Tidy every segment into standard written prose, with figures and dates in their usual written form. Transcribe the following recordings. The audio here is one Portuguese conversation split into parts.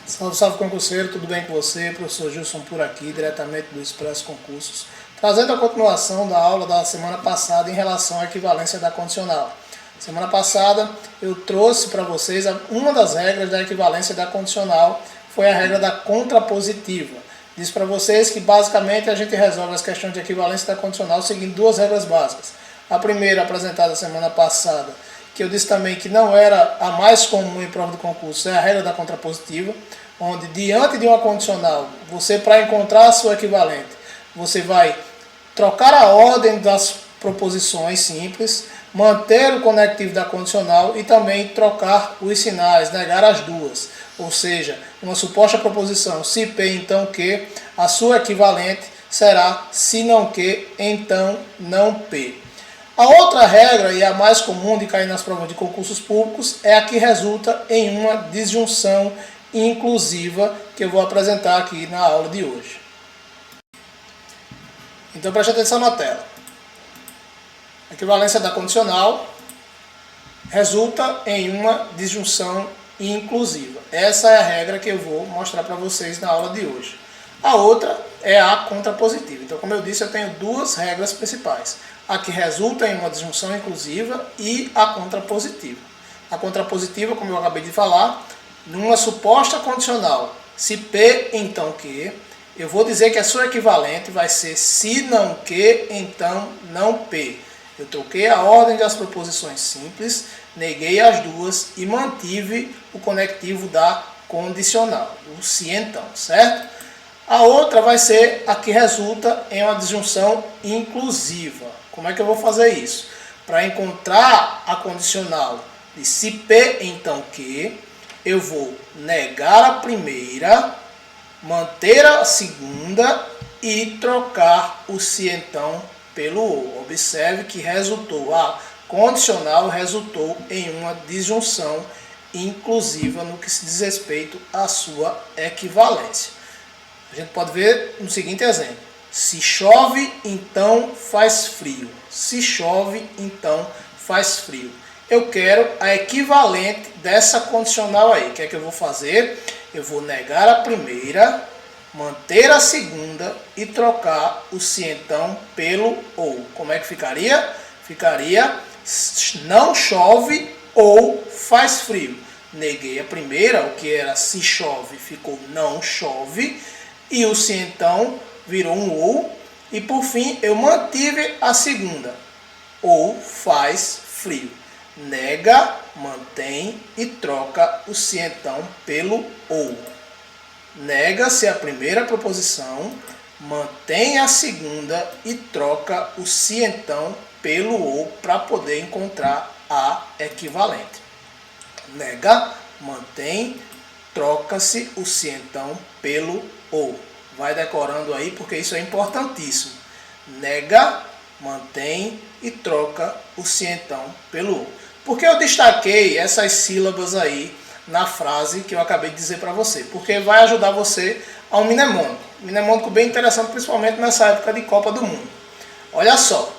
Salve, salve concurseiro, tudo bem com você? Professor Gilson por aqui, diretamente do Expresso Concursos, trazendo a continuação da aula da semana passada em relação à equivalência da condicional. Semana passada eu trouxe para vocês uma das regras da equivalência da condicional, foi a regra da contrapositiva. Disse para vocês que basicamente a gente resolve as questões de equivalência da condicional seguindo duas regras básicas. A primeira, apresentada semana passada, que eu disse também que não era a mais comum em prova de concurso, é a regra da contrapositiva, onde diante de uma condicional, você para encontrar a sua equivalente, você vai trocar a ordem das proposições simples, manter o conectivo da condicional e também trocar os sinais, negar as duas. Ou seja, uma suposta proposição, se P, então que, a sua equivalente será se não que, então não P. A outra regra, e a mais comum de cair nas provas de concursos públicos, é a que resulta em uma disjunção inclusiva, que eu vou apresentar aqui na aula de hoje. Então preste atenção na tela. A equivalência da condicional resulta em uma disjunção inclusiva. Essa é a regra que eu vou mostrar para vocês na aula de hoje. A outra é a contrapositiva. Então, como eu disse, eu tenho duas regras principais. A que resulta em uma disjunção inclusiva e a contrapositiva. A contrapositiva, como eu acabei de falar, numa suposta condicional, se P, então que, eu vou dizer que a sua equivalente vai ser se não que, então não P. Eu troquei a ordem das proposições simples, neguei as duas e mantive o conectivo da condicional, o se então, certo? A outra vai ser a que resulta em uma disjunção inclusiva. Como é que eu vou fazer isso? Para encontrar a condicional de se P, então que, eu vou negar a primeira, manter a segunda e trocar o se então pelo ou. Observe que a condicional resultou em uma disjunção inclusiva no que se diz respeito à sua equivalência. A gente pode ver no seguinte exemplo. Se chove, então faz frio. Se chove, então faz frio. Eu quero a equivalente dessa condicional aí. O que é que eu vou fazer? Eu vou negar a primeira, manter a segunda e trocar o se então pelo ou. Como é que ficaria? Ficaria não chove ou faz frio. Neguei a primeira, o que era se chove ficou não chove. E o se então virou um ou. E por fim eu mantive a segunda. Ou faz frio. Nega, mantém e troca o se então pelo ou. Nega-se a primeira proposição, mantém a segunda e troca o se então pelo ou para poder encontrar a equivalente. Nega, mantém, troca-se o se então pelo ou. Vai decorando aí porque isso é importantíssimo. Nega, mantém e troca o se então pelo ou. Por que eu destaquei essas sílabas aí na frase que eu acabei de dizer para você? Porque vai ajudar você a um mnemônico. Mnemônico bem interessante, principalmente nessa época de Copa do Mundo. Olha só.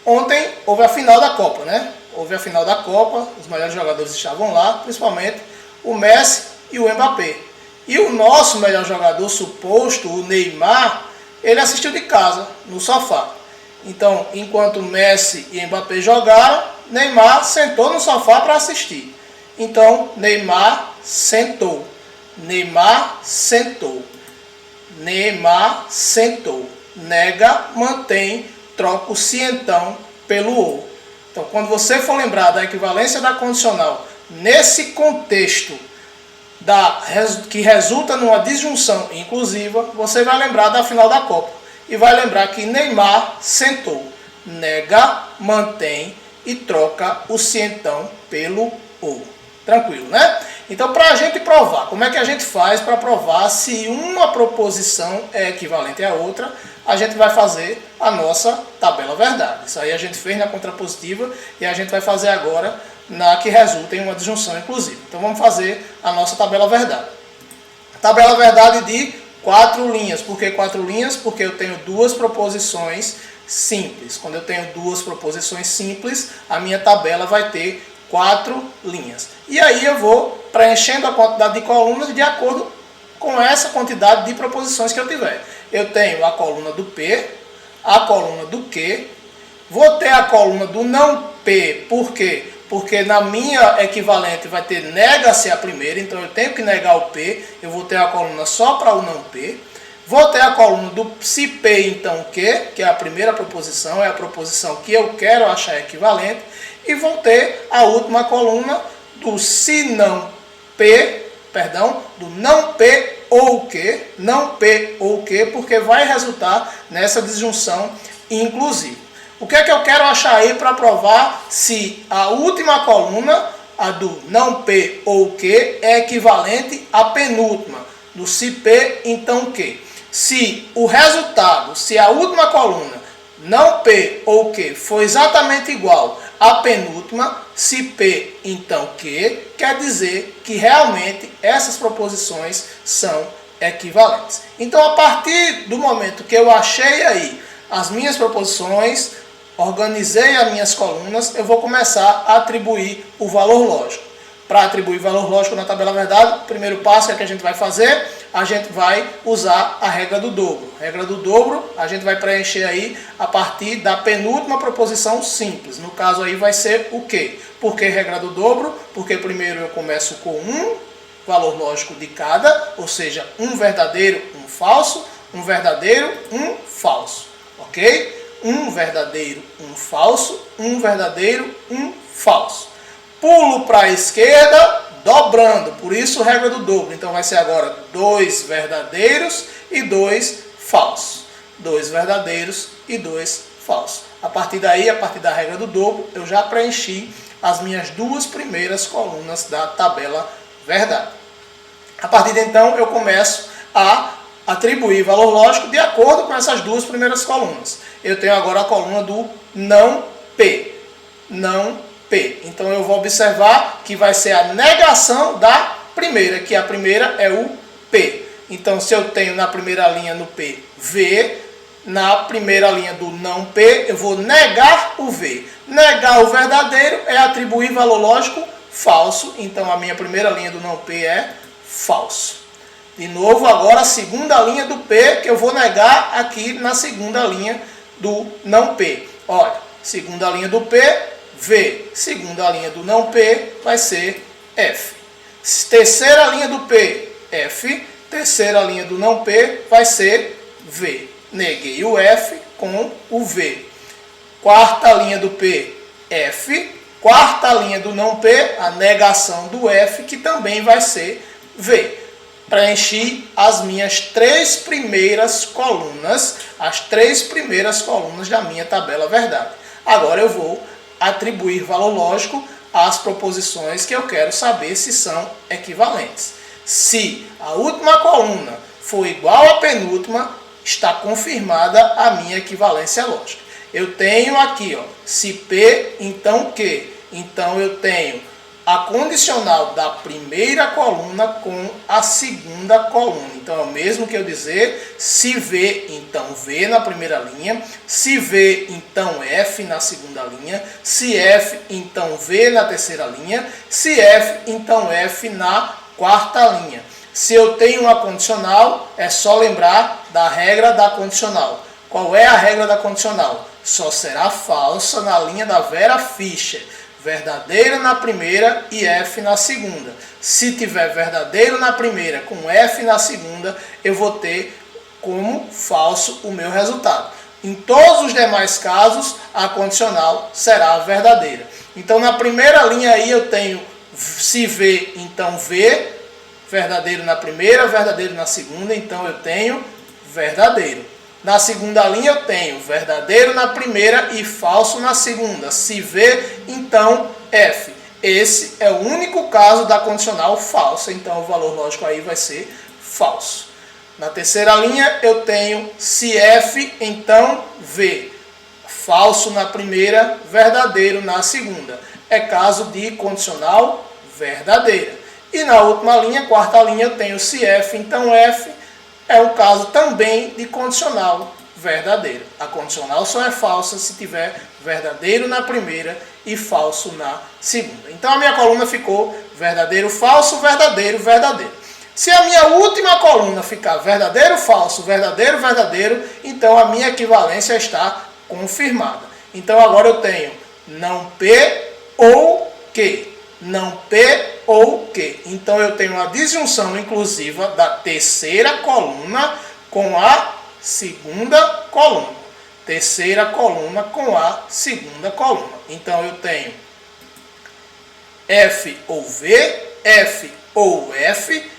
Ontem houve a final da Copa, né? Houve a final da Copa, os melhores jogadores estavam lá, principalmente o Messi e o Mbappé. E o nosso melhor jogador suposto, o Neymar, ele assistiu de casa, no sofá. Então, enquanto Messi e Mbappé jogaram, Neymar sentou no sofá para assistir. Então, Neymar sentou. Neymar sentou. Neymar sentou. Nega, mantém, troca o se então pelo ou. Então, quando você for lembrar da equivalência da condicional nesse contexto que resulta numa disjunção inclusiva, você vai lembrar da final da Copa. E vai lembrar que Neymar sentou. Nega, mantém e troca o se então pelo ou. Tranquilo, né? Então, para a gente provar, como é que a gente faz para provar se uma proposição é equivalente à outra? A gente vai fazer a nossa tabela verdade. Isso aí a gente fez na contrapositiva e a gente vai fazer agora na que resulta em uma disjunção inclusiva. Então, vamos fazer a nossa tabela verdade. Tabela verdade de 4 linhas. Por que 4 linhas? Porque eu tenho duas proposições simples. Quando eu tenho duas proposições simples, a minha tabela vai ter 4 linhas. E aí eu vou preenchendo a quantidade de colunas de acordo com essa quantidade de proposições que eu tiver. Eu tenho a coluna do P, a coluna do Q, vou ter a coluna do não P, por quê? Porque na minha equivalente vai ter nega-se a primeira, então eu tenho que negar o P, eu vou ter a coluna só para o não P. Vou ter a coluna do se P, então Q, que é a primeira proposição, é a proposição que eu quero achar equivalente. E vou ter a última coluna do se não P, do não P ou Q, não P ou Q, porque vai resultar nessa disjunção inclusiva. O que é que eu quero achar aí para provar se a última coluna, a do não P ou Q, é equivalente à penúltima, do se P, então Q. Se o resultado, se a última coluna, não P ou Q, for exatamente igual à penúltima, se P, então Q, quer dizer que realmente essas proposições são equivalentes. Então, a partir do momento que eu achei aí as minhas proposições, organizei as minhas colunas, eu vou começar a atribuir o valor lógico. Para atribuir valor lógico na tabela verdade, o primeiro passo que a gente vai fazer, a gente vai usar a regra do dobro. A regra do dobro, a gente vai preencher aí a partir da penúltima proposição simples. No caso aí vai ser o quê? Por que regra do dobro? Porque primeiro eu começo com um valor lógico de cada, ou seja, um verdadeiro, um falso, um verdadeiro, um falso. Ok? Um verdadeiro, um falso, um verdadeiro, um falso. Pulo para a esquerda, dobrando, por isso regra do dobro. Então vai ser agora 2 verdadeiros e 2 falsos. 2 verdadeiros e 2 falsos. A partir daí, a partir da regra do dobro, eu já preenchi as minhas duas primeiras colunas da tabela verdade. A partir de então, eu começo a atribuir valor lógico de acordo com essas duas primeiras colunas. Eu tenho agora a coluna do não P. Não P. Então eu vou observar que vai ser a negação da primeira, que a primeira é o P. Então se eu tenho na primeira linha no P V, na primeira linha do não P eu vou negar o V. Negar o verdadeiro é atribuir valor lógico falso. Então a minha primeira linha do não P é falso. De novo, agora a segunda linha do P, que eu vou negar aqui na segunda linha do não P. Olha, segunda linha do P, V. Segunda linha do não P vai ser F. Terceira linha do P, F. Terceira linha do não P vai ser V. Neguei o F com o V. Quarta linha do P, F. Quarta linha do não P, a negação do F, que também vai ser V. Preenchi as minhas 3 primeiras colunas, as 3 primeiras colunas da minha tabela verdade. Agora eu vou atribuir valor lógico às proposições que eu quero saber se são equivalentes. Se a última coluna for igual à penúltima, está confirmada a minha equivalência lógica. Eu tenho aqui, ó, se P, então Q. Então eu tenho a condicional da primeira coluna com a segunda coluna. Então é o mesmo que eu dizer se V, então V na primeira linha, se V, então F na segunda linha, se F, então V na terceira linha, se F, então F na quarta linha. Se eu tenho uma condicional, é só lembrar da regra da condicional. Qual é a regra da condicional? Só será falsa na linha da Vera Fischer. Verdadeiro na primeira e F na segunda. Se tiver verdadeiro na primeira com F na segunda, eu vou ter como falso o meu resultado. Em todos os demais casos, a condicional será verdadeira. Então, na primeira linha aí eu tenho se V, então V, verdadeiro na primeira, verdadeiro na segunda, então eu tenho verdadeiro. Na segunda linha eu tenho verdadeiro na primeira e falso na segunda. Se V, então F. Esse é o único caso da condicional falsa, então o valor lógico aí vai ser falso. Na terceira linha eu tenho se F, então V. Falso na primeira, verdadeiro na segunda. É caso de condicional verdadeira. E na última linha, quarta linha, eu tenho se F, então F. É o caso também de condicional verdadeiro. A condicional só é falsa se tiver verdadeiro na primeira e falso na segunda. Então a minha coluna ficou verdadeiro, falso, verdadeiro, verdadeiro. Se a minha última coluna ficar verdadeiro, falso, verdadeiro, verdadeiro, então a minha equivalência está confirmada. Então agora eu tenho não P ou Q. Não P ou Q. Então eu tenho uma disjunção inclusiva da terceira coluna com a segunda coluna. Terceira coluna com a segunda coluna. Então eu tenho F ou V, F ou F,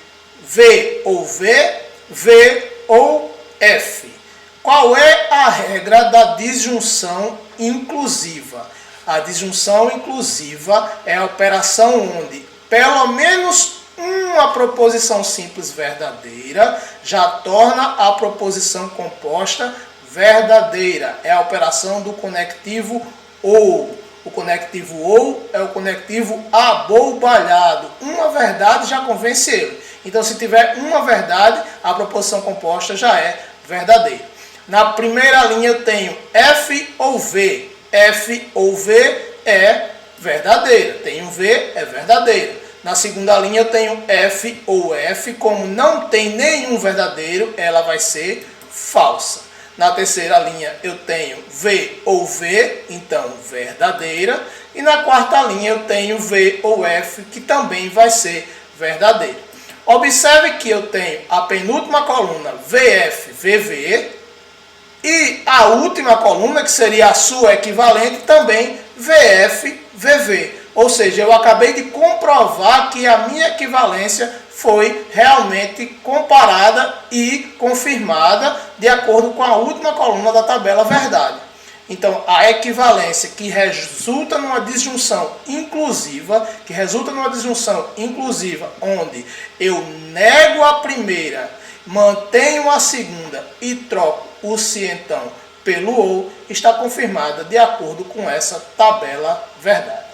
V ou V, V ou F. Qual é a regra da disjunção inclusiva? A disjunção inclusiva é a operação onde pelo menos uma proposição simples verdadeira já torna a proposição composta verdadeira. É a operação do conectivo ou. O conectivo ou é o conectivo abobalhado. Uma verdade já convence ele. Então, se tiver uma verdade, a proposição composta já é verdadeira. Na primeira linha eu tenho F ou V. F ou V é verdadeira. Tenho V, é verdadeira. Na segunda linha eu tenho F ou F. Como não tem nenhum verdadeiro, ela vai ser falsa. Na terceira linha eu tenho V ou V, então verdadeira. E na quarta linha eu tenho V ou F, que também vai ser verdadeira. Observe que eu tenho a penúltima coluna VF, VV. E a última coluna, que seria a sua equivalente, também VF, VV. Ou seja, eu acabei de comprovar que a minha equivalência foi realmente comparada e confirmada de acordo com a última coluna da tabela verdade. Então, a equivalência que resulta numa disjunção inclusiva, onde eu nego a primeira, mantenho a segunda e troco o se então pelo ou, está confirmada de acordo com essa tabela verdade.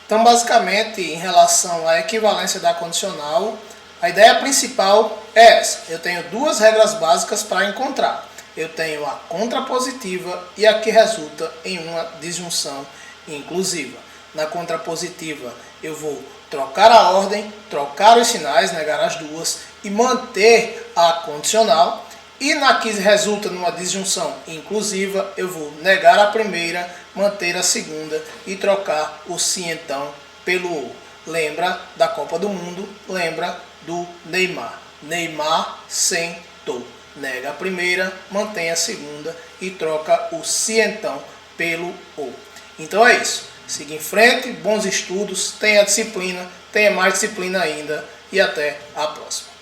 Então, basicamente, em relação à equivalência da condicional, a ideia principal é essa. Eu tenho duas regras básicas para encontrar. Eu tenho a contrapositiva e a que resulta em uma disjunção inclusiva. Na contrapositiva, eu vou trocar a ordem, trocar os sinais, negar as duas e manter a condicional. E na que resulta numa disjunção inclusiva, eu vou negar a primeira, manter a segunda e trocar o se então pelo ou. Lembra da Copa do Mundo, lembra do Neymar. Neymar sentou. Nega a primeira, mantém a segunda e troca o se então pelo ou. Então é isso. Siga em frente, bons estudos, tenha disciplina, tenha mais disciplina ainda e até a próxima.